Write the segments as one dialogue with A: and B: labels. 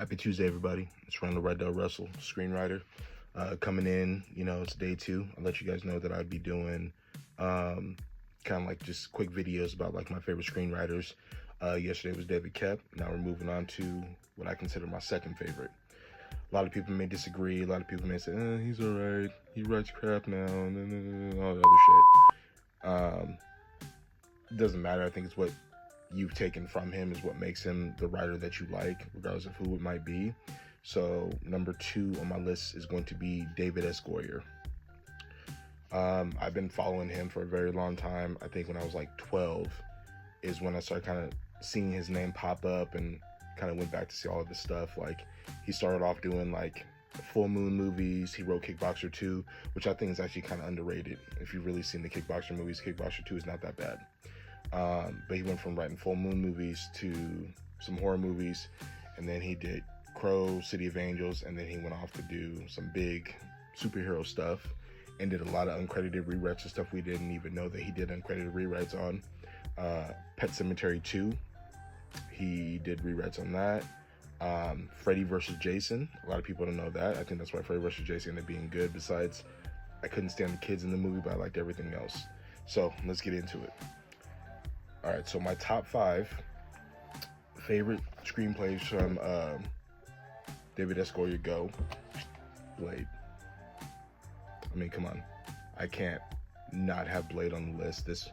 A: Happy Tuesday, everybody. It's Randall Russell, screenwriter. Coming in, it's day 2. I'll let you guys know that I'd be doing kind of like just quick videos about like my favorite screenwriters. Yesterday was David Koepp. Now we're moving on to what I consider my second favorite. A lot of people may disagree. A lot of people may say, he's all right. He writes crap now, and all the other shit. Doesn't matter. I think it's what you've taken from him is what makes him the writer that you like, regardless of who it might be. So number 2 on my list is going to be David S. Goyer. I've been following him for a very long time. I think when I was like 12 is when I started kind of seeing his name pop up and kind of went back to see all of this stuff. Like, he started off doing like full moon movies. He wrote Kickboxer 2, which I think is actually kind of underrated. If you've really seen the Kickboxer movies, Kickboxer 2 is not that bad. But he went from writing full moon movies to some horror movies, and then he did Crow, City of Angels, and then he went off to do some big superhero stuff and did a lot of uncredited rewrites of stuff we didn't even know that he did uncredited rewrites on. Pet Sematary 2, he did rewrites on that. Freddy vs. Jason, a lot of people don't know that. I think that's why Freddy vs. Jason ended up being good. Besides, I couldn't stand the kids in the movie, but I liked everything else. So let's get into it. All right, so my top 5 favorite screenplays from David S. Goyer go. Blade. I mean, come on. I can't not have Blade on the list. This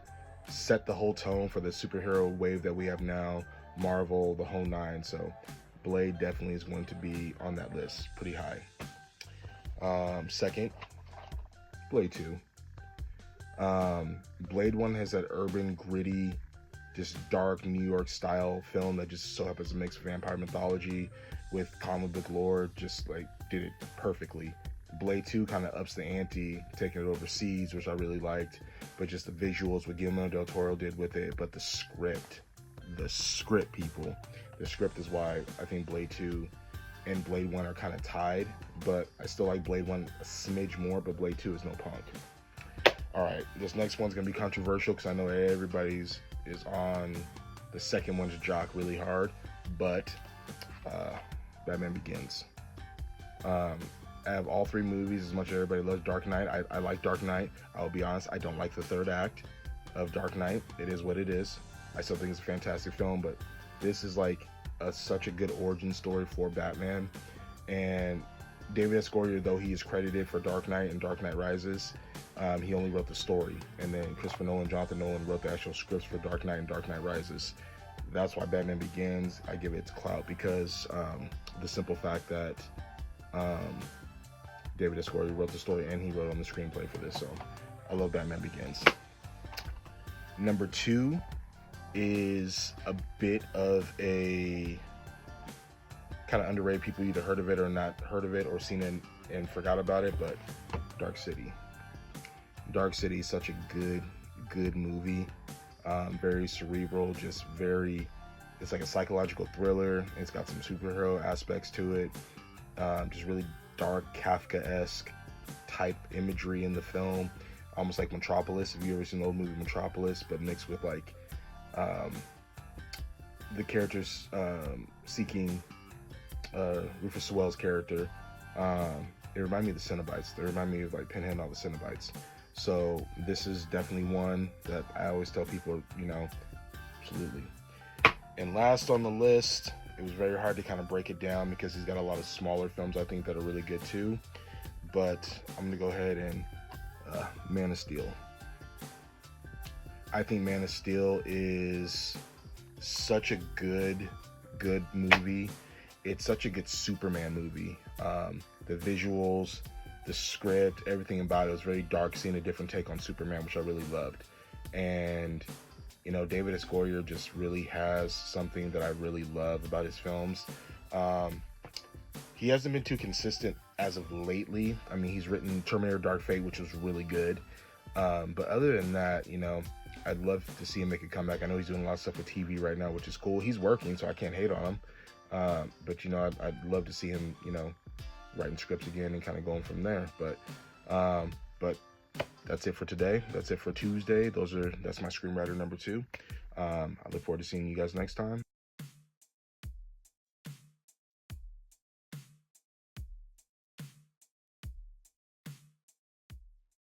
A: set the whole tone for the superhero wave that we have now, Marvel, the whole 9. So Blade definitely is going to be on that list, pretty high. Second, Blade 2. Blade 1 has that urban, gritty, just dark New York style film that just so happens to mix vampire mythology with comic book lore. Just like did it perfectly. Blade 2 kind of ups the ante, taking it overseas, which I really liked. But just the visuals, what Guillermo del Toro did with it. But the script, people. The script is why I think Blade 2 and Blade 1 are kind of tied. But I still like Blade 1 a smidge more, but Blade 2 is no punk. All right, this next one's going to be controversial because I know everybody's is on the second one to jock really hard, but Batman Begins. I have all 3 movies. As much as everybody loves Dark Knight, I like Dark Knight. I'll be honest, I don't like the third act of Dark Knight. It is what it is. I still think it's a fantastic film, but this is like such a good origin story for Batman. And David S. Goyer, though he is credited for Dark Knight and Dark Knight Rises, he only wrote the story. And then Jonathan Nolan wrote the actual scripts for Dark Knight and Dark Knight Rises. That's why Batman Begins, I give it its clout, because the simple fact that David S. Goyer wrote the story and he wrote on the screenplay for this. So I love Batman Begins. Number 2 is a bit of a kind of underrated. People either heard of it or not heard of it, or seen it and forgot about it, but Dark City. Dark City is such a good movie. Very cerebral, just very, it's like a psychological thriller. It's got some superhero aspects to it. Just really dark, Kafka-esque type imagery in the film. Almost like Metropolis, if you ever seen the old movie Metropolis, but mixed with like the characters seeking Rufus Sewell's character. It reminded me of the Cenobites. They remind me of like Pinhead and all the Cenobites. So this is definitely one that I always tell people, absolutely. And last on the list, it was very hard to kind of break it down because he's got a lot of smaller films I think that are really good too. But I'm going to go ahead and Man of Steel. I think Man of Steel is such a good movie. It's such a good Superman movie. The visuals, the script, everything about it was very dark, seeing a different take on Superman, which I really loved. And, David S. Goyer just really has something that I really love about his films. He hasn't been too consistent as of lately. I mean, he's written Terminator Dark Fate, which was really good. But other than that, I'd love to see him make a comeback. I know he's doing a lot of stuff with TV right now, which is cool. He's working, so I can't hate on him. But, I'd love to see him, writing scripts again and kind of going from there. But that's it for today. That's it for Tuesday. That's my screenwriter number 2. I look forward to seeing you guys next time.